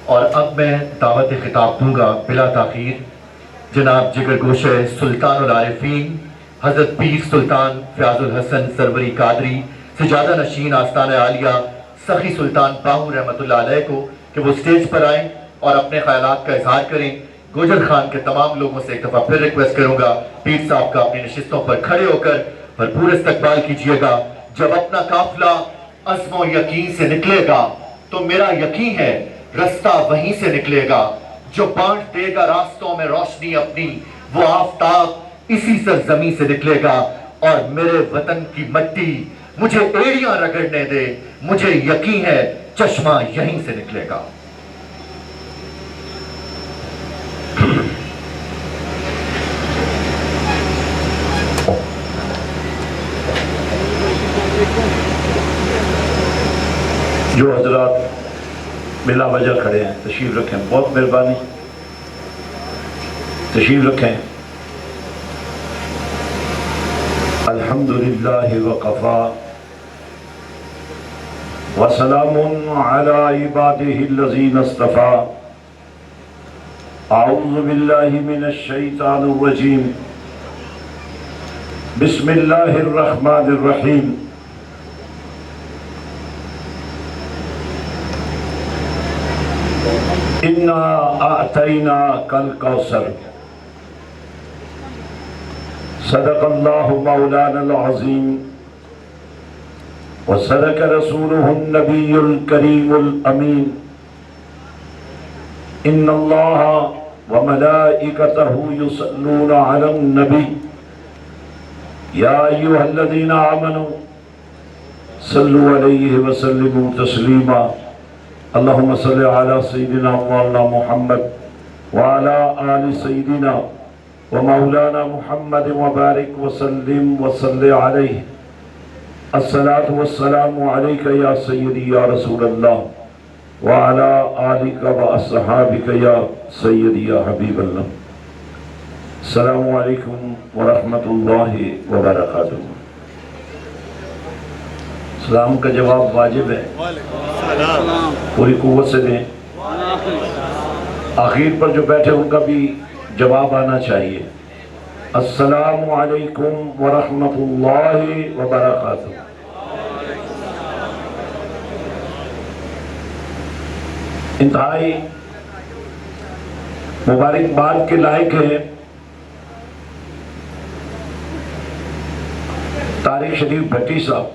اور اب میں دعوت خطاب دوں گا بلا تاخیر جناب جگر گوشہ سلطان العارفین حضرت پیر سلطان فیاض الحسن سروری قادری سجادہ نشین آستانہ عالیہ سخی سلطان باہو رحمۃ اللہ علیہ کو کہ وہ سٹیج پر آئیں اور اپنے خیالات کا اظہار کریں۔ گوجر خان کے تمام لوگوں سے ایک دفعہ پھر ریکویسٹ کروں گا پیر صاحب کا اپنی نشستوں پر کھڑے ہو کر بھرپور استقبال کیجئے گا۔ جب اپنا قافلہ عزم و یقین سے نکلے گا تو میرا یقین ہے رستہ وہیں سے نکلے گا، جو بانٹ دے گا راستوں میں روشنی اپنی، وہ آفتاب اسی سرزمین سے نکلے گا، اور میرے وطن کی مٹی مجھے ایڑیاں رگڑنے دے، مجھے یقین ہے چشمہ یہیں سے نکلے گا۔ جو حضرات بلا وجہ کھڑے ہیں تشریف رکھیں، بہت مہربانی، تشریف رکھیں۔ الحمدللہ وقفا وسلام علی عبادہ الذین اصطفا۔ اعوذ باللہ من الشیطان الرجیم، بسم اللہ الرحمن الرحیم۔ اِنَّا أَعْطَيْنَاكَ الْكَوْثَرَ۔ صدق اللہ مولانا العظیم وصدق رسولہ النبی الکریم الامین۔ ان اللہ وملائکتہ یصلون علی النبی یا ایھا الذین آمنوا صلوا علیہ وسلموا تسلیما۔ اللہم صلی علی سیدنا مولانا محمد وعلی آل سیدنا ومولانا محمد وبارک وسلم وصلی علیہ۔ الصلاة والسلام علیک یا سیدی یا رسول اللہ وعلی آلک واصحابک یا سیدی یا حبیب اللہ۔ السلام علیکم ورحمۃ اللہ وبرکاتہ۔ سلام کا جواب واجب ہے، پوری قوت سے دیں۔ آخر پر جو بیٹھے ان کا بھی جواب آنا چاہیے۔ السلام علیکم ورحمۃ اللہ وبرکاتہ۔ انتہائی مبارکباد کے لائق ہے طارق شریف بھٹی صاحب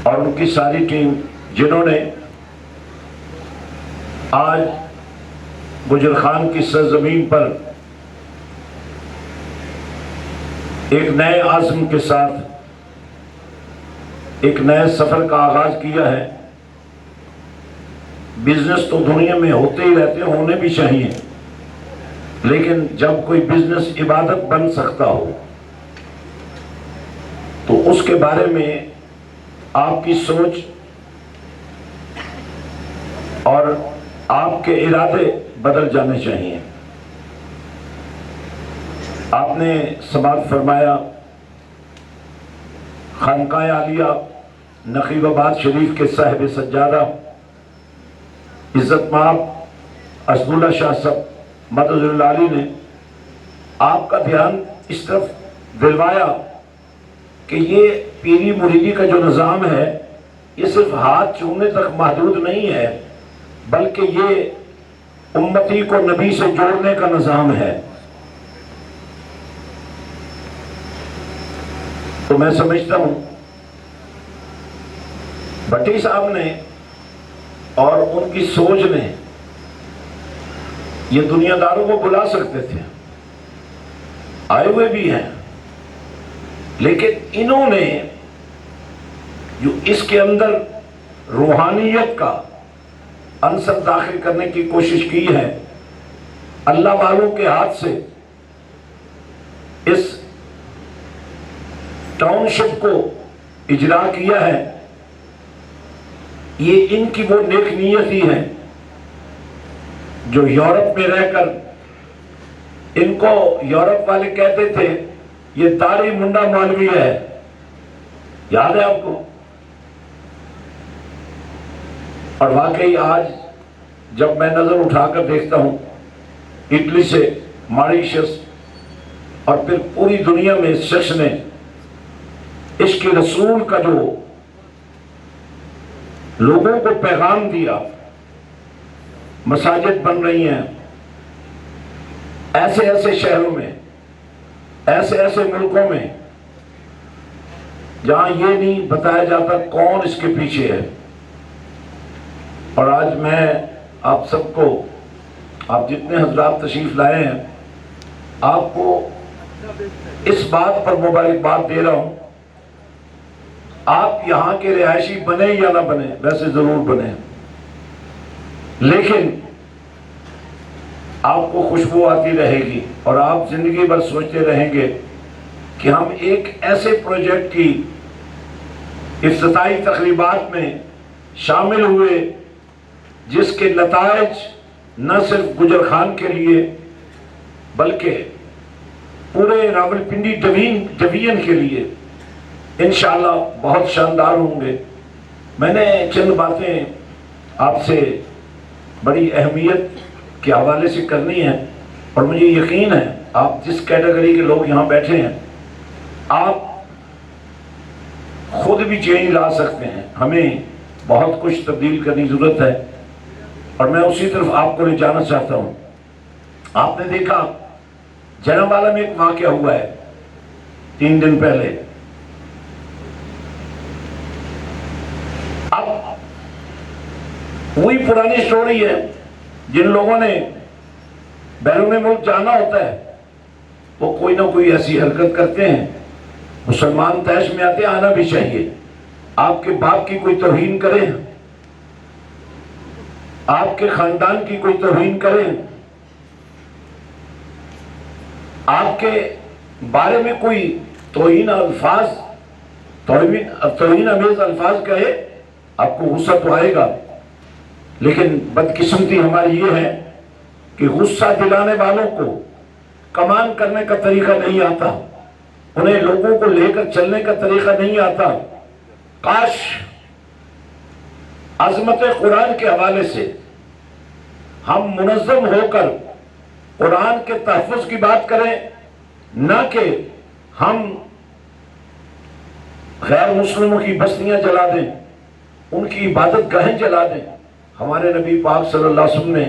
اور ان کی ساری ٹیم، جنہوں نے آج گجر خان کی سرزمین پر ایک نئے عزم کے ساتھ ایک نئے سفر کا آغاز کیا ہے۔ بزنس تو دنیا میں ہوتے ہی رہتے ہیں، ہونے بھی چاہیے، لیکن جب کوئی بزنس عبادت بن سکتا ہو تو اس کے بارے میں آپ کی سوچ اور آپ کے ارادے بدل جانے چاہیے۔ آپ نے سماعت فرمایا خانقاہ عالیہ نقیب آباد شریف کے صاحب سجادہ عزت مآب اسد اللہ شاہ صاحب مدد اللہ علی نے آپ کا دھیان اس طرف دلوایا کہ یہ پیری مریدی کا جو نظام ہے یہ صرف ہاتھ چومنے تک محدود نہیں ہے، بلکہ یہ امتی کو نبی سے جوڑنے کا نظام ہے۔ تو میں سمجھتا ہوں بھٹی صاحب نے اور ان کی سوچ نے یہ دنیا داروں کو بلا سکتے تھے، آئے ہوئے بھی ہیں، لیکن انہوں نے جو اس کے اندر روحانیت کا عنصر داخل کرنے کی کوشش کی ہے، اللہ والوں کے ہاتھ سے اس ٹاؤن شپ کو اجرا کیا ہے، یہ ان کی وہ نیک نیت ہی ہے جو یورپ میں رہ کر ان کو یورپ والے کہتے تھے یہ داڑھی منڈا مولوی ہے، یاد ہے آپ کو؟ اور واقعی آج جب میں نظر اٹھا کر دیکھتا ہوں اٹلی سے ماریشس اور پھر پوری دنیا میں اس شخص نے عشق رسول کا جو لوگوں کو پیغام دیا، مساجد بن رہی ہیں ایسے ایسے شہروں میں، ایسے ایسے ملکوں میں جہاں یہ نہیں بتایا جاتا کون اس کے پیچھے ہے۔ اور آج میں آپ سب کو، آپ جتنے حضرات تشریف لائے ہیں، آپ کو اس بات پر مبارکباد دے رہا ہوں، آپ یہاں کے رہائشی بنے یا نہ بنے، ویسے ضرور بنے، لیکن آپ کو خوشبو آتی رہے گی اور آپ زندگی بھر سوچتے رہیں گے کہ ہم ایک ایسے پروجیکٹ کی افتتاحی تقریبات میں شامل ہوئے جس کے نتائج نہ صرف گجر خان کے لیے بلکہ پورے راولپنڈی ڈویژن کے لیے انشاءاللہ بہت شاندار ہوں گے۔ میں نے چند باتیں آپ سے بڑی اہمیت کے حوالے سے کرنی ہیں، اور مجھے یقین ہے آپ جس کیٹیگری کے لوگ یہاں بیٹھے ہیں آپ خود بھی چینج لا سکتے ہیں، ہمیں بہت کچھ تبدیل کرنے کی ضرورت ہے، اور میں اسی طرف آپ کو لے جانا چاہتا ہوں۔ آپ نے دیکھا جنابالہ میں ایک واقعہ ہوا ہے 3 دن پہلے، اب وہی پرانی سٹوری ہے، جن لوگوں نے بیرون ملک جانا ہوتا ہے وہ کوئی نہ کوئی ایسی حرکت کرتے ہیں، مسلمان تیش میں آتے آنا بھی چاہیے۔ آپ کے باپ کی کوئی توہین کرے، آپ کے خاندان کی کوئی توہین کرے، آپ کے بارے میں کوئی توہین امیز الفاظ کہے، آپ کو غصہ تو آئے گا، لیکن بدقسمتی ہماری یہ ہے کہ غصہ دلانے والوں کو کمان کرنے کا طریقہ نہیں آتا، انہیں لوگوں کو لے کر چلنے کا طریقہ نہیں آتا۔ کاش عظمت قرآن کے حوالے سے ہم منظم ہو کر قرآن کے تحفظ کی بات کریں، نہ کہ ہم غیر مسلموں کی بستیاں جلا دیں، ان کی عبادت گاہیں جلا دیں۔ ہمارے نبی پاک صلی اللہ علیہ وسلم نے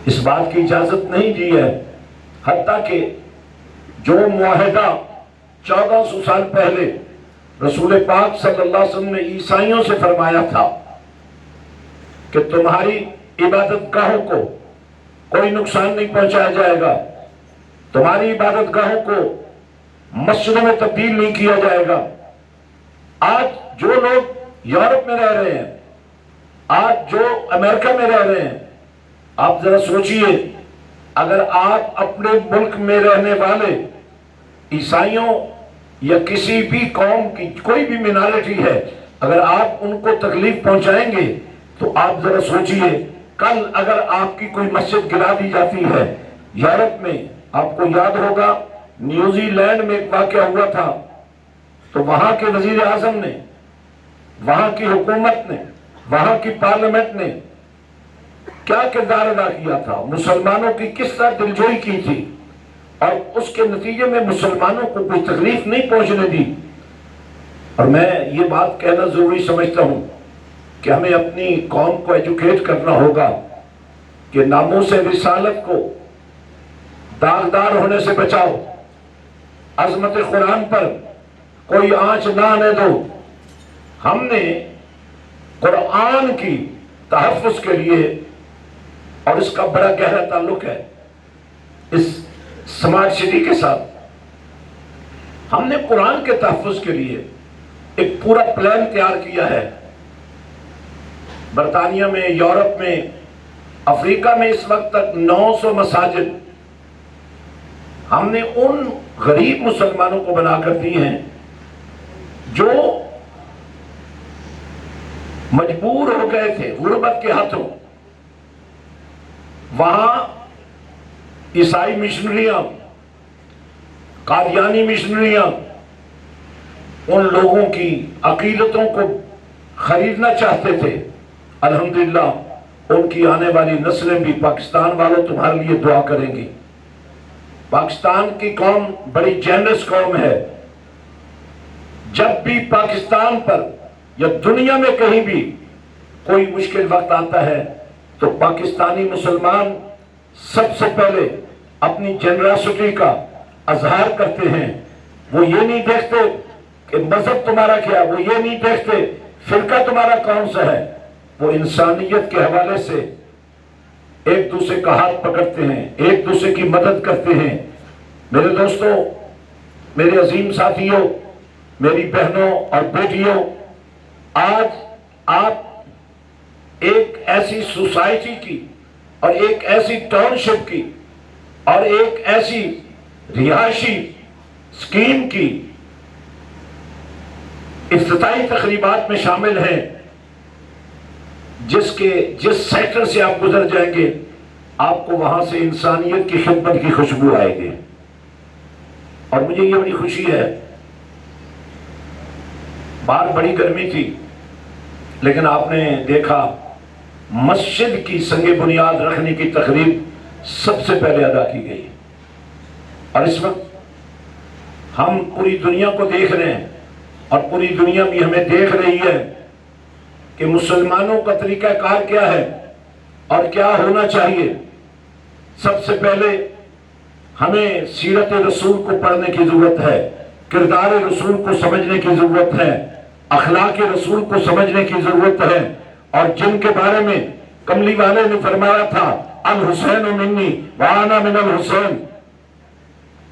اس بات کی اجازت نہیں دی ہے، حتیٰ کہ جو معاہدہ 1400 سال پہلے رسول پاک صلی اللہ علیہ وسلم نے عیسائیوں سے فرمایا تھا کہ تمہاری عبادت گاہوں کو کوئی نقصان نہیں پہنچایا جائے گا، تمہاری عبادت گاہوں کو مسجدوں میں تبدیل نہیں کیا جائے گا۔ آج جو لوگ یورپ میں رہ رہے ہیں، آج جو امریکہ میں رہ رہے ہیں، آپ ذرا سوچئے، اگر آپ اپنے ملک میں رہنے والے عیسائیوں یا کسی بھی قوم کی کوئی بھی منارٹی ہے، اگر آپ ان کو تکلیف پہنچائیں گے تو آپ ذرا سوچئے، کل اگر آپ کی کوئی مسجد گرا دی جاتی ہے یورپ میں، آپ کو یاد ہوگا نیوزی لینڈ میں ایک واقعہ ہوا تھا، تو وہاں کے وزیر اعظم نے، وہاں کی حکومت نے، وہاں کی پارلیمنٹ نے کیا کردار ادا کیا تھا، مسلمانوں کی کس طرح دلجوئی کی تھی، اور اس کے نتیجے میں مسلمانوں کو کوئی تکلیف نہیں پہنچنے دی۔ اور میں یہ بات کہنا ضروری سمجھتا ہوں کہ ہمیں اپنی قوم کو ایجوکیٹ کرنا ہوگا کہ ناموس رسالت کو داغدار ہونے سے بچاؤ، عظمت قرآن پر کوئی آنچ نہ آنے دو۔ ہم نے قرآن کی تحفظ کے لیے، اور اس کا بڑا گہرا تعلق ہے اس سمارٹ سٹی کے ساتھ، ہم نے قرآن کے تحفظ کے لیے ایک پورا پلان تیار کیا ہے۔ برطانیہ میں، یورپ میں، افریقہ میں اس وقت تک 900 مساجد ہم نے ان غریب مسلمانوں کو بنا کر دی ہیں جو مجبور ہو گئے تھے غربت کے ہاتھوں۔ وہاں عیسائی مشنریاں، قادیانی مشنریاں ان لوگوں کی عقیدتوں کو خریدنا چاہتے تھے، الحمدللہ ان کی آنے والی نسلیں بھی پاکستان والوں تمہارے لیے دعا کریں گی۔ پاکستان کی قوم بڑی جینرس قوم ہے۔ جب بھی پاکستان پر یا دنیا میں کہیں بھی کوئی مشکل وقت آتا ہے تو پاکستانی مسلمان سب سے پہلے اپنی جنراسٹی کا اظہار کرتے ہیں۔ وہ یہ نہیں دیکھتے کہ مذہب تمہارا کیا، وہ یہ نہیں دیکھتے فرقہ تمہارا کون سا ہے، وہ انسانیت کے حوالے سے ایک دوسرے کا ہاتھ پکڑتے ہیں، ایک دوسرے کی مدد کرتے ہیں۔ میرے دوستوں، میرے عظیم ساتھیوں، میری بہنوں اور بیٹیوں، آج آپ ایک ایسی سوسائٹی کی اور ایک ایسی ٹاؤن شپ کی اور ایک ایسی رہائشی اسکیم کی افتتاحی تقریبات میں شامل ہیں جس سیکٹر سے آپ گزر جائیں گے آپ کو وہاں سے انسانیت کی خدمت کی خوشبو آئے گی۔ اور مجھے یہ بڑی خوشی ہے، باہر بڑی گرمی تھی لیکن آپ نے دیکھا مسجد کی سنگ بنیاد رکھنے کی تقریب سب سے پہلے ادا کی گئی، اور اس وقت ہم پوری دنیا کو دیکھ رہے ہیں اور پوری دنیا بھی ہمیں دیکھ رہی ہے کہ مسلمانوں کا طریقہ کار کیا ہے اور کیا ہونا چاہیے۔ سب سے پہلے ہمیں سیرت رسول کو پڑھنے کی ضرورت ہے، کردار رسول کو سمجھنے کی ضرورت ہے، اخلاق رسول کو سمجھنے کی ضرورت ہے، اور جن کے بارے میں کملی والے نے فرمایا تھا الحسین منی وانا من الحسین۔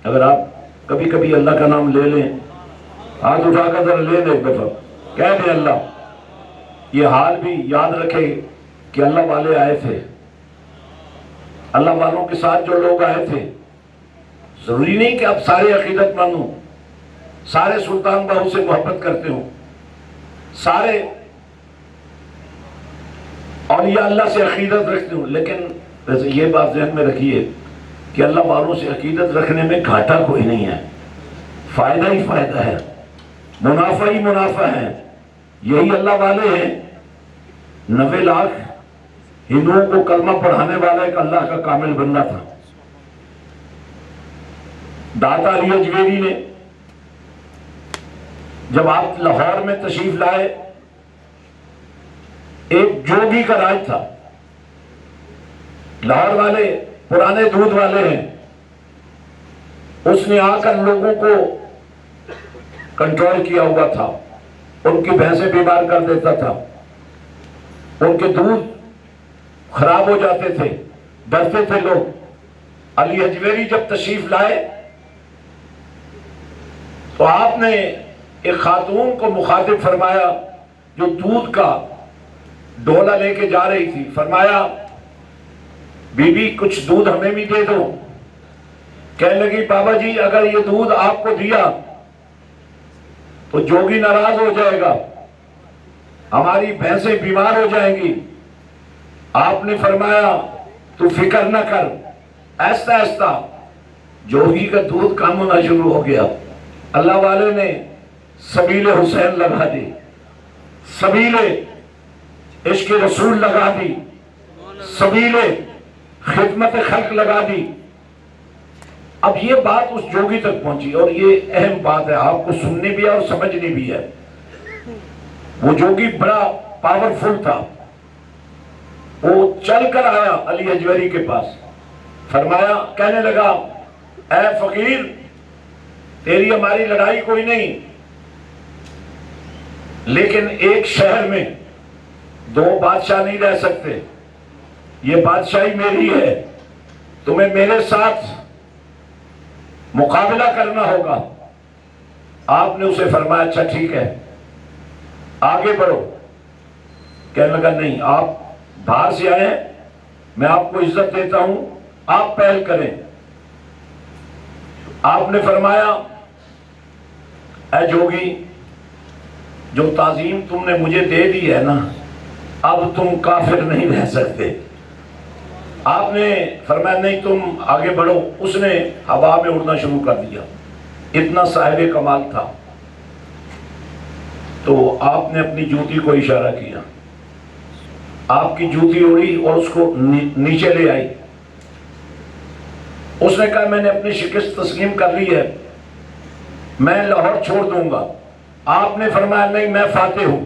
اگر آپ کبھی کبھی اللہ کا نام لے لیں، ہاتھ اٹھا کر ذرا لے لیں ایک دفعہ، کہہ دیں اللہ، یہ حال بھی یاد رکھے کہ اللہ والے آئے تھے، اللہ والوں کے ساتھ جو لوگ آئے تھے، ضروری نہیں کہ آپ سارے عقیدت مند ہوں، سارے سلطان باہو سے محبت کرتے ہوں، سارے اولیاء اللہ سے عقیدت رکھتے ہوں، لیکن ویسے یہ بات ذہن میں رکھیے کہ اللہ والوں سے عقیدت رکھنے میں گھاٹا کوئی نہیں ہے، فائدہ ہی فائدہ ہے، منافع ہی منافع ہے۔ یہی اللہ والے ہیں۔ 90 لاکھ ہندوؤں کو کلمہ پڑھانے والا ایک اللہ کا کامل بندہ تھا۔ داتا علی اجمیری نے جب آپ لاہور میں تشریف لائے، ایک جوگی کا راج تھا، لاہور والے پرانے دودھ والے ہیں، اس نے آ کر لوگوں کو کنٹرول کیا ہوا تھا، ان کی بھینسیں بیمار کر دیتا تھا، ان کے دودھ خراب ہو جاتے تھے، ڈرتے تھے لوگ۔ علی اجمیری جب تشریف لائے تو آپ نے ایک خاتون کو مخاطب فرمایا جو دودھ کا ڈولا لے کے جا رہی تھی، فرمایا بی بی کچھ دودھ ہمیں بھی دے دو۔ کہنے لگی بابا جی اگر یہ دودھ آپ کو دیا تو جوگی ناراض ہو جائے گا، ہماری بھینسیں بیمار ہو جائیں گی۔ آپ نے فرمایا تو فکر نہ کر، ایسا ایسا جوگی کا دودھ کم ہونا شروع ہو گیا۔ اللہ والے نے سبیل حسین لگا دی، سبیل عشق رسول لگا دی، سبیل خدمت خلق لگا دی۔ اب یہ بات اس جوگی تک پہنچی، اور یہ اہم بات ہے، آپ کو سننی بھی ہے اور سمجھنی بھی ہے۔ وہ جوگی بڑا پاورفل تھا، وہ چل کر آیا علی اجمیری کے پاس، فرمایا، کہنے لگا اے فقیر تیری ہماری لڑائی کوئی نہیں، لیکن ایک شہر میں 2 بادشاہ نہیں رہ سکتے، یہ بادشاہی میری ہے، تمہیں میرے ساتھ مقابلہ کرنا ہوگا۔ آپ نے اسے فرمایا اچھا ٹھیک ہے آگے بڑھو۔ کہنے لگا نہیں، آپ باہر سے آئے ہیں، میں آپ کو عزت دیتا ہوں، آپ پہل کریں۔ آپ نے فرمایا اے جوگی جو تعظیم تم نے مجھے دے دی ہے نا، اب تم کافر نہیں رہ سکتے۔ آپ نے فرمایا نہیں تم آگے بڑھو۔ اس نے ہوا میں اڑنا شروع کر دیا، اتنا صاحب کمال تھا۔ تو آپ نے اپنی جوتی کو اشارہ کیا، آپ کی جوتی اڑی اور اس کو نیچے لے آئی. اس نے کہا میں نے اپنی شکست تسلیم کر لی ہے, میں لاہور چھوڑ دوں گا. آپ نے فرمایا نہیں, میں فاتح ہوں,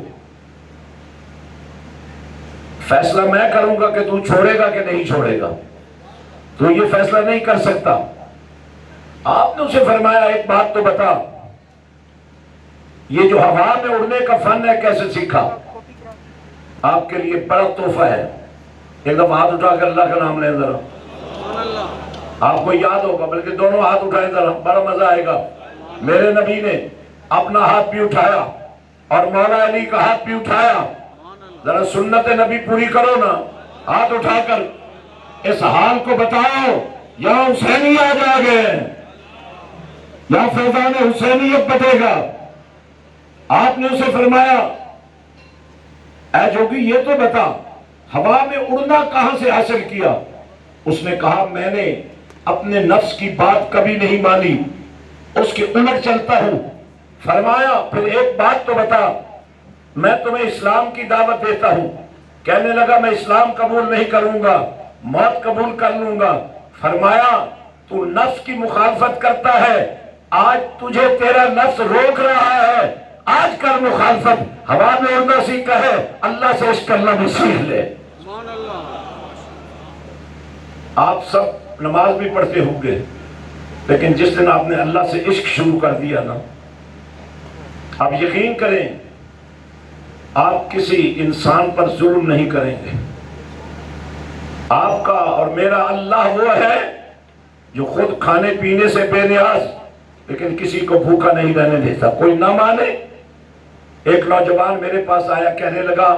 فیصلہ میں کروں گا کہ تو چھوڑے گا کہ نہیں چھوڑے گا, تو یہ فیصلہ نہیں کر سکتا. آپ نے اسے فرمایا ایک بات تو بتا, یہ جو ہوا میں اڑنے کا فن ہے کیسے سیکھا؟ آپ کے لیے بڑا تحفہ ہے. ایک دفعہ ہاتھ اٹھا کر اللہ کا نام لیں ذرا, آپ کو یاد ہوگا, بلکہ دونوں ہاتھ اٹھائیں ذرا, بڑا مزہ آئے گا. میرے نبی نے اپنا ہاتھ بھی اٹھایا اور مولا علی کا ہاتھ بھی اٹھایا. ذرا سنت نبی پوری کرو نا, ہاتھ اٹھا کر اس حال کو بتاؤ یہاں حسینی آ جا گئے, یہاں فیضان حسینیت بٹے گا. آپ نے اسے فرمایا اے جوگی یہ تو بتا ہوا میں اڑنا کہاں سے حاصل کیا؟ اس نے کہا میں نے اپنے نفس کی بات کبھی نہیں مانی, اس کی الٹ چلتا ہوں. فرمایا پھر ایک بات تو بتا, میں تمہیں اسلام کی دعوت دیتا ہوں. کہنے لگا میں اسلام قبول نہیں کروں گا, موت قبول کر لوں گا. فرمایا تو نفس کی مخالفت کرتا ہے, آج تجھے تیرا نفس روک رہا ہے, آج کر مخالفت, ہوا میں اڑنا سیکھا ہے, اللہ سے عشق کرنا بھی سیکھ لے. آپ سب نماز بھی پڑھتے ہوں گے, لیکن جس دن آپ نے اللہ سے عشق شروع کر دیا نا, آپ یقین کریں آپ کسی انسان پر ظلم نہیں کریں گے. آپ کا اور میرا اللہ وہ ہے جو خود کھانے پینے سے بے نیاز, لیکن کسی کو بھوکا نہیں رہنے دیتا. کوئی نہ مانے. ایک نوجوان میرے پاس آیا, کہنے لگا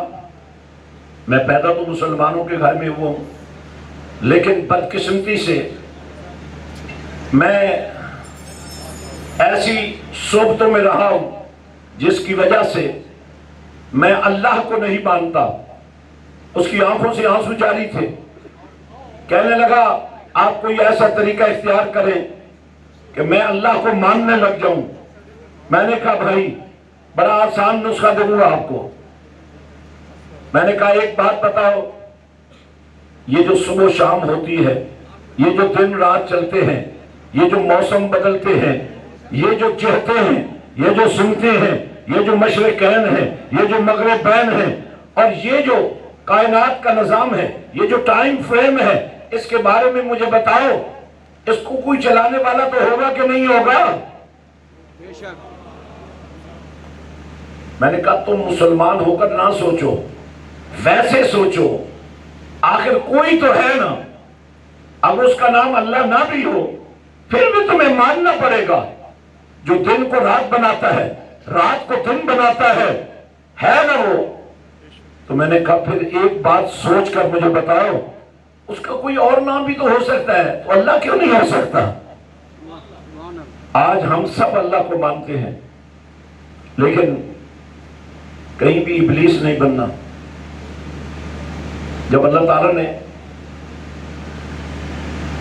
میں پیدا تو مسلمانوں کے گھر میں ہوں, لیکن بدقسمتی سے میں ایسی صحبتوں میں رہا ہوں جس کی وجہ سے میں اللہ کو نہیں مانتا. اس کی آنکھوں سے آنسو جاری تھے. کہنے لگا آپ کوئی ایسا طریقہ اختیار کریں کہ میں اللہ کو ماننے لگ جاؤں. میں نے کہا بھائی بڑا آسان نسخہ دوں گا آپ کو. میں نے کہا ایک بات بتاؤ, یہ جو صبح و شام ہوتی ہے, یہ جو دن رات چلتے ہیں, یہ جو موسم بدلتے ہیں, یہ جو چہتے ہیں, یہ جو سنتے ہیں, یہ جو مشرقین ہیں, یہ جو مغربین ہیں, اور یہ جو کائنات کا نظام ہے, یہ جو ٹائم فریم ہے, اس کے بارے میں مجھے بتاؤ. اس کو کوئی چلانے والا تو ہوگا کہ نہیں ہوگا؟ میں نے کہا تم مسلمان ہو کر نہ سوچو, ویسے سوچو, آخر کوئی تو ہے نا. اب اس کا نام اللہ نہ بھی ہو پھر بھی تمہیں ماننا پڑے گا. جو دن کو رات بناتا ہے, رات کو دن بناتا ہے نا وہ. تو میں نے کہا پھر ایک بات سوچ کر مجھے بتاؤ, اس کا کوئی اور نام بھی تو ہو سکتا ہے, تو اللہ کیوں نہیں ہو سکتا؟ آج ہم سب اللہ کو مانتے ہیں, لیکن کہیں بھی ابلیس نہیں بننا. جب اللہ تعالیٰ نے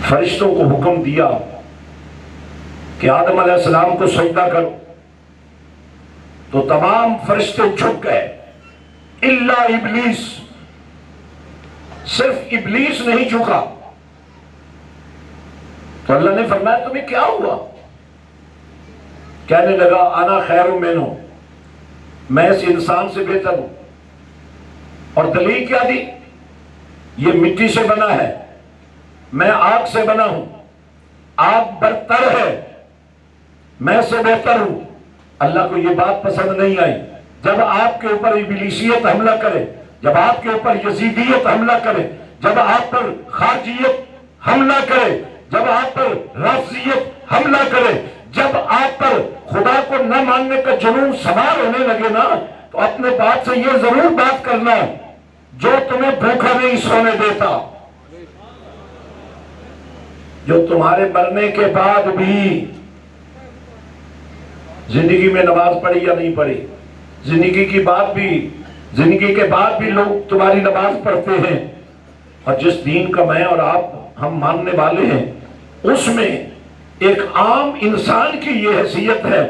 فرشتوں کو حکم دیا کہ آدم علیہ السلام کو سجدہ کرو, تو تمام فرشتے جھک گئے الا ابلیس. صرف ابلیس نہیں جھکا. تو اللہ نے فرمایا تمہیں کیا ہوا؟ کہنے لگا انا خیر منہ, میں اس انسان سے بہتر ہوں. اور دلیل کیا دی؟ یہ مٹی سے بنا ہے, میں آگ سے بنا ہوں, آگ برتر ہے, میں سے بہتر ہوں. اللہ کو یہ بات پسند نہیں آئی. جب آپ کے اوپر ابلیسیت حملہ کرے, جب آپ کے اوپر یزیدیت حملہ کرے, جب آپ پر خارجیت حملہ کرے, جب آپ پر رافضیت حملہ کرے, جب آپ پر خدا کو نہ ماننے کا جنون سوار ہونے لگے نا, تو اپنے بات سے یہ ضرور بات کرنا جو تمہیں بھوکا نہیں سونے دیتا, جو تمہارے مرنے کے بعد بھی زندگی میں نماز پڑھی یا نہیں پڑھی, زندگی کے بعد بھی لوگ تمہاری نماز پڑھتے ہیں. اور جس دین کا میں اور آپ ہم ماننے والے ہیں, اس میں ایک عام انسان کی یہ حیثیت ہے.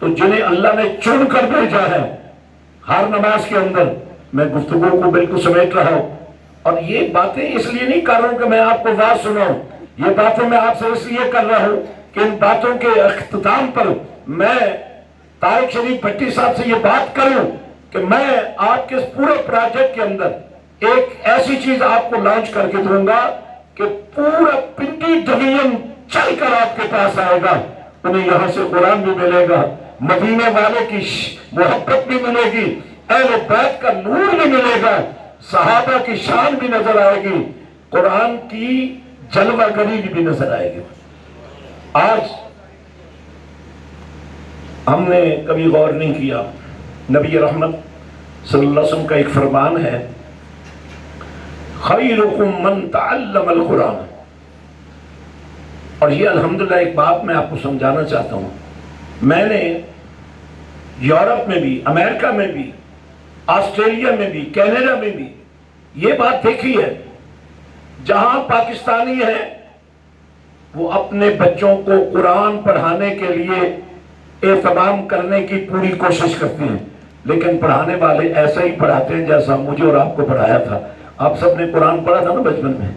تو جنہیں اللہ نے چن کر بھیجا ہے, ہر نماز کے اندر میں گفتگو کو بالکل سمیٹ رہا ہوں، اور یہ باتیں اس لیے نہیں کر رہا ہوں کہ میں آپ کو واضح سناؤں، یہ باتیں میں آپ سے اس لیے کر رہا ہوں کہ ان باتوں کے اختتام پر میں طارق شریف بھٹی صاحب سے یہ بات کروں کہ میں آپ کے پورے پروجیکٹ کے اندر ایک ایسی چیز آپ کو لانچ کر کے دوں گا کہ پورا پنڈی ڈویژن چل کر آپ کے پاس آئے گا، انہیں یہاں سے قرآن بھی ملے گا، مدینے والے کی محبت بھی ملے گی، اہل بیت کا نور بھی ملے گا، صحابہ کی شان بھی نظر آئے گی، قرآن کی جلوہ گری بھی نظر آئے گی۔ آج ہم نے کبھی غور نہیں کیا، نبی رحمت صلی اللہ علیہ وسلم کا ایک فرمان ہے، خیرکم من تعلم القرآن، اور یہ الحمدللہ ایک بات میں آپ کو سمجھانا چاہتا ہوں، میں نے یورپ میں بھی، امریکہ میں بھی، آسٹریلیا میں بھی، کینیڈا میں بھی یہ بات دیکھی ہے، جہاں پاکستانی ہیں وہ اپنے بچوں کو قرآن پڑھانے کے لیے اہتمام کرنے کی پوری کوشش کرتے ہیں، لیکن پڑھانے والے ایسا ہی پڑھاتے ہیں جیسا مجھے اور آپ کو پڑھایا تھا۔ آپ سب نے قرآن پڑھا تھا نا بچپن میں،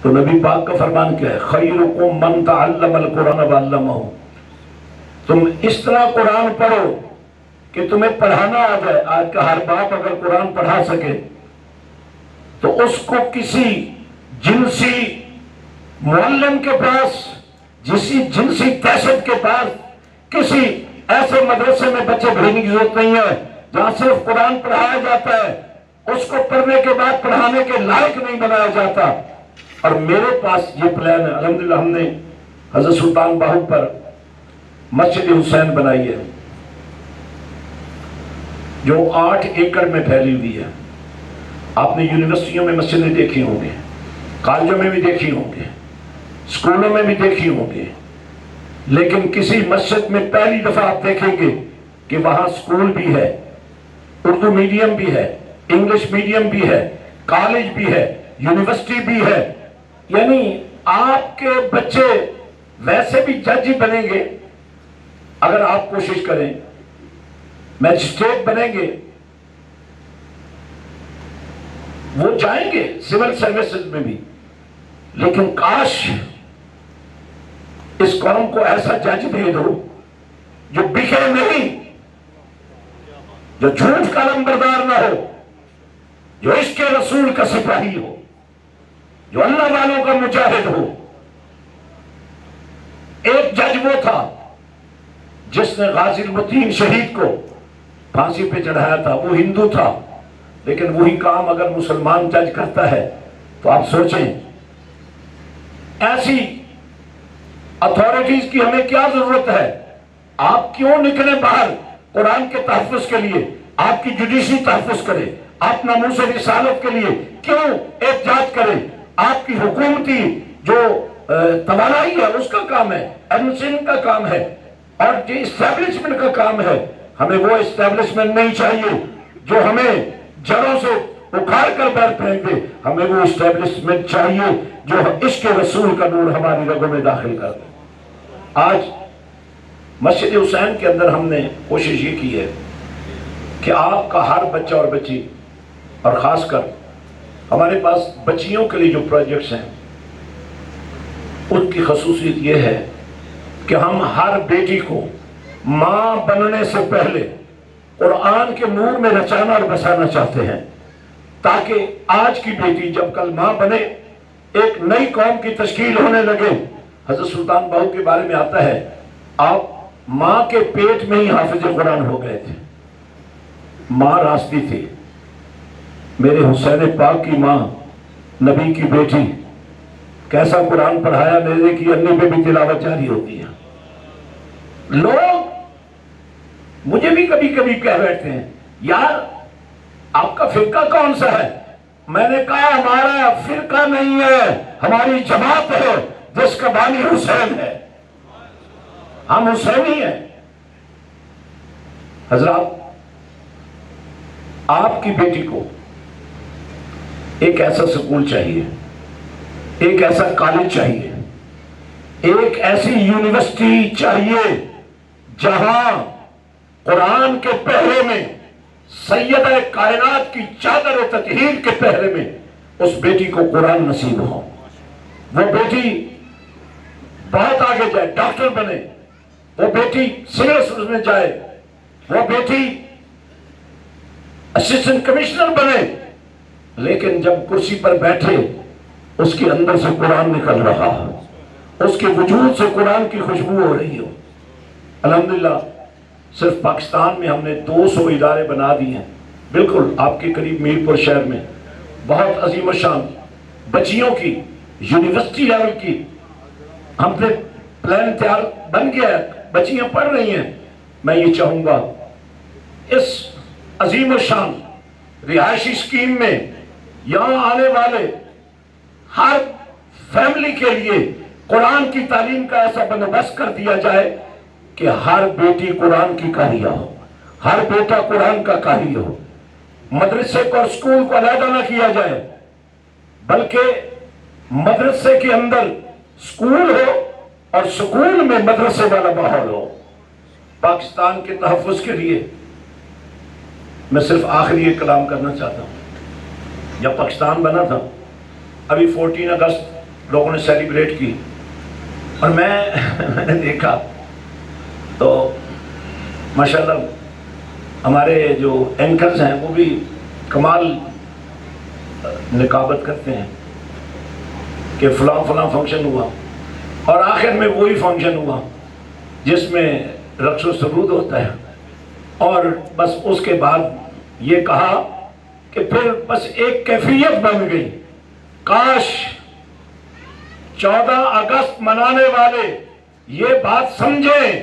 تو نبی پاک کا فرمان کیا ہے؟ خیرکم من تعلم القرآن وعلمہ، تم اس طرح قرآن پڑھو کہ تمہیں پڑھانا آ جائے۔ آج کا ہر باپ اگر قرآن پڑھا سکے تو اس کو کسی جنسی معلم کے پاس، جسی جنسی دہشت کے پاس، کسی ایسے مدرسے میں بچے بھیجنے کی ضرورت نہیں ہے جہاں صرف قرآن پڑھایا جاتا ہے، اس کو پڑھنے کے بعد پڑھانے کے لائق نہیں بنایا جاتا۔ اور میرے پاس یہ پلان ہے، الحمدللہ ہم نے حضرت سلطان باہو پر مسجد حسین بنائی ہے جو 8 ایکڑ میں پھیلی ہوئی ہے۔ آپ نے یونیورسٹیوں میں مسجدیں دیکھی ہوں گے، کالجوں میں بھی دیکھی ہوں گے، اسکولوں میں بھی دیکھی ہوں گے، لیکن کسی مسجد میں پہلی دفعہ آپ دیکھیں گے کہ وہاں اسکول بھی ہے، اردو میڈیم بھی ہے، انگلش میڈیم بھی ہے، کالج بھی ہے، یونیورسٹی بھی ہے۔ یعنی آپ کے بچے ویسے بھی جج ہی بنیں گے اگر آپ کوشش کریں، میجسٹریٹ بنیں گے، وہ جائیں گے سول سروسز میں بھی، لیکن کاش اس قوم کو ایسا جج دے دو جو بکے نہیں، جو جھوٹ کا نمبردار نہ ہو، جو عشق رسول کا سپاہی ہو، جو اللہ والوں کا مجاہد ہو۔ ایک جج وہ تھا جس نے غازی المتین شہید کو پھانسی پہ چڑھایا تھا، وہ ہندو تھا، لیکن وہی کام اگر مسلمان جج کرتا ہے تو آپ سوچیں ایسی اتھارٹیز کی ہمیں کیا ضرورت ہے؟ آپ کیوں نکلے باہر قرآن کے تحفظ کے لیے؟ آپ کی جوڈیشری تحفظ کرے، آپ ناموس رسالت کے لیے کیوں احتجاج کرے؟ آپ کی حکومتی جو توانائی ہے اس کا کام ہے، ایڈمنسٹریشن کا کام ہے، اور جو اسٹیبلشمنٹ کا کام ہے۔ ہمیں وہ اسٹیبلشمنٹ نہیں چاہیے جو ہمیں جڑوں سے اکھاڑ کر بیٹھ پھینک دے، ہمیں وہ اسٹیبلشمنٹ چاہیے جو عشق رسول کا نور ہماری رگوں میں داخل کر دے۔ آج مسجد حسین کے اندر ہم نے کوشش یہ کی ہے کہ آپ کا ہر بچہ اور بچی، اور خاص کر ہمارے پاس بچیوں کے لیے جو پروجیکٹس ہیں ان کی خصوصیت یہ ہے کہ ہم ہر بیٹی کو ماں بننے سے پہلے قرآن کے نور میں رچانا اور بسانا چاہتے ہیں، تاکہ آج کی بیٹی جب کل ماں بنے ایک نئی قوم کی تشکیل ہونے لگے۔ حضرت سلطان باہو کے بارے میں آتا ہے آپ ماں کے پیٹ میں ہی حافظ قرآن ہو گئے تھے، ماں راستی تھی۔ میرے حسین پاک کی ماں، نبی کی بیٹی، کیسا قرآن پڑھایا، میرے کی انی پہ بھی تلاوت جاری ہوتی ہے۔ لوگ مجھے بھی کبھی کبھی کہہ بیٹھتے ہیں یار آپ کا فرقہ کون سا ہے؟ میں نے کہا ہمارا فرقہ نہیں ہے، ہماری جماعت ہے جس کا بانی حسین ہے، ہم حسینی ہیں۔ حضرات، آپ کی بیٹی کو ایک ایسا سکول چاہیے، ایک ایسا کالج چاہیے، ایک ایسی یونیورسٹی چاہیے جہاں قرآن کے پہرے میں سیدہ کائنات کی چادر تطہیر کے پہرے میں اس بیٹی کو قرآن نصیب ہو، وہ بیٹی بہت آگے جائے، ڈاکٹر بنے، وہ بیٹی سول سروس میں جائے، وہ بیٹی اسسٹنٹ کمشنر بنے، لیکن جب کرسی پر بیٹھے اس کے اندر سے قرآن نکل رہا، اس کے وجود سے قرآن کی خوشبو ہو رہی ہو۔ الحمدللہ صرف پاکستان میں ہم نے 200 ادارے بنا دیے ہیں، بالکل آپ کے قریب میر پور شہر میں بہت عظیم الشان بچیوں کی یونیورسٹی لیول کی ہم نے پلان تیار بن گیا ہے، بچیاں پڑھ رہی ہیں۔ میں یہ چاہوں گا اس عظیم الشان رہائشی اسکیم میں یہاں آنے والے ہر فیملی کے لیے قرآن کی تعلیم کا ایسا بندوبست کر دیا جائے کہ ہر بیٹی قرآن کی قاریہ ہو، ہر بیٹا قرآن کا قاری ہو۔ مدرسے کو اور سکول کو علیحدہ نہ کیا جائے، بلکہ مدرسے کے اندر سکول ہو اور سکول میں مدرسے والا ماحول ہو۔ پاکستان کے تحفظ کے لیے میں صرف آخری ایک کلام کرنا چاہتا ہوں۔ جب پاکستان بنا تھا، ابھی 14 اگست لوگوں نے سیلیبریٹ کی، اور میں نے دیکھا تو ماشاءاللہ ہمارے جو اینکرز ہیں وہ بھی کمال نقابت کرتے ہیں کہ فلاں فلاں فنکشن ہوا، اور آخر میں وہی فنکشن ہوا جس میں رقص و سرود ہوتا ہے، اور بس اس کے بعد یہ کہا کہ پھر بس ایک کیفیت بن گئی۔ کاش 14 اگست منانے والے یہ بات سمجھیں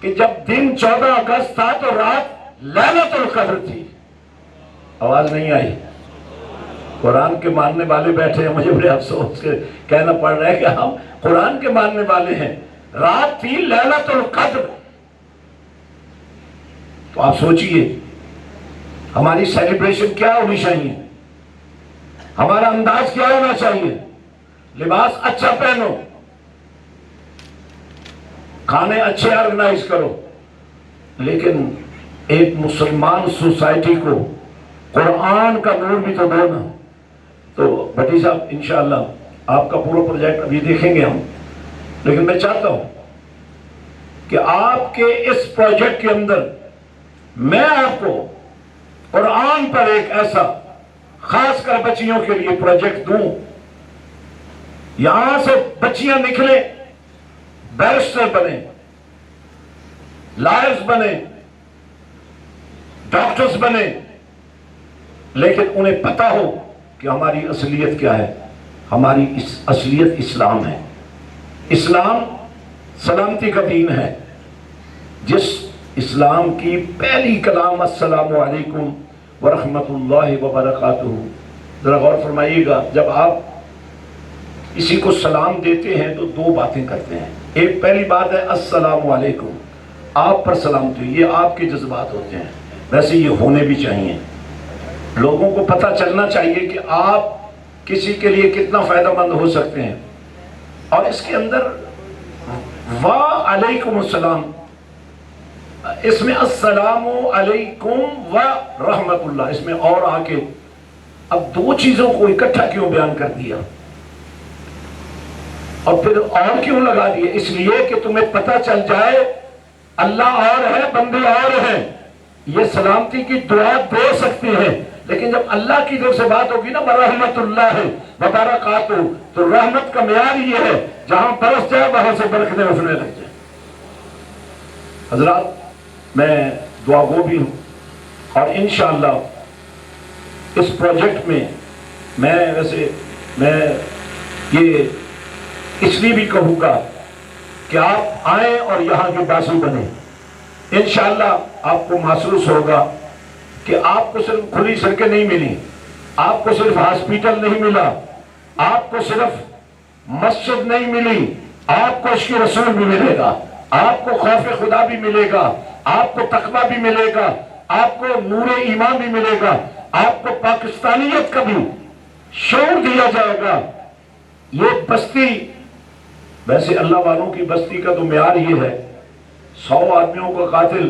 کہ جب دن 14 اگست تھا تو رات لیلۃ القدر تھی۔ آواز نہیں آئی؟ قرآن کے ماننے والے بیٹھے ہیں، مجھے بڑے افسوس کے کہنا پڑ رہا ہے کہ ہم قرآن کے ماننے والے ہیں۔ رات تھی لیلۃ القدر۔ تو آپ سوچئے ہماری سیلیبریشن کیا ہونی چاہیے، ہمارا انداز کیا ہونا چاہیے۔ لباس اچھا پہنو، کھانے اچھے آرگنائز کرو، لیکن ایک مسلمان سوسائٹی کو قرآن کا نور بھی تو دو نا۔ تو بھٹی صاحب انشاءاللہ آپ کا پورا پروجیکٹ ابھی دیکھیں گے ہم، لیکن میں چاہتا ہوں کہ آپ کے اس پروجیکٹ کے اندر میں آپ کو قرآن پر ایک ایسا خاص کر بچیوں کے لیے پروجیکٹ دوں، یہاں سے بچیاں نکلیں، بیرسٹر بنے، لائرز بنے، ڈاکٹرز بنے، لیکن انہیں پتہ ہو کہ ہماری اصلیت کیا ہے۔ ہماری اصلیت اسلام ہے۔ اسلام سلامتی کا دین ہے، جس اسلام کی پہلی کلام السلام علیکم ورحمۃ اللہ وبرکاتہ۔ ذرا غور فرمائیے گا، جب آپ کسی کو سلام دیتے ہیں تو 2 باتیں کرتے ہیں۔ ایک پہلی بات ہے السلام علیکم، آپ پر سلامتی، یہ آپ کے جذبات ہوتے ہیں، ویسے یہ ہونے بھی چاہیے۔ لوگوں کو پتہ چلنا چاہیے کہ آپ کسی کے لیے کتنا فائدہ مند ہو سکتے ہیں۔ اور اس کے اندر وعلیکم السلام، اس میں السلام علیکم ورحمۃ اللہ، اس میں اور آ کے اب 2 چیزوں کو اکٹھا کیوں بیان کر دیا، اور پھر اور کیوں لگا دیے؟ اس لیے کہ تمہیں پتہ چل جائے اللہ اور ہے، بندے اور ہیں۔ یہ سلامتی کی دعا دے سکتے ہیں، لیکن جب اللہ کی طرف سے بات ہوگی نا برحمت اللہ وبرکاتہ، تو رحمت کا معیار یہ ہے جہاں برس جائے وہاں سے برکتیں اٹھنے لگ جائیں۔ حضرات میں دعا گو بھی ہوں، اور انشاءاللہ اس پروجیکٹ میں میں یہ اس لیے بھی کہوں گا کہ آپ آئیں اور یہاں کے باسی بنیں۔ انشاءاللہ آپ کو محسوس ہوگا کہ آپ کو صرف کھلی سڑکیں نہیں ملی، آپ کو صرف ہاسپیٹل نہیں ملا، آپ کو صرف مسجد نہیں ملی، آپ کو عشق رسول بھی ملے گا، آپ کو خوف خدا بھی ملے گا، آپ کو تقویٰ بھی ملے گا، آپ کو نور ایمان بھی ملے گا، آپ کو پاکستانیت کا بھی شعور دیا جائے گا۔ یہ بستی، ویسے اللہ والوں کی بستی کا تو معیار یہ ہے، 100 آدمیوں کا قاتل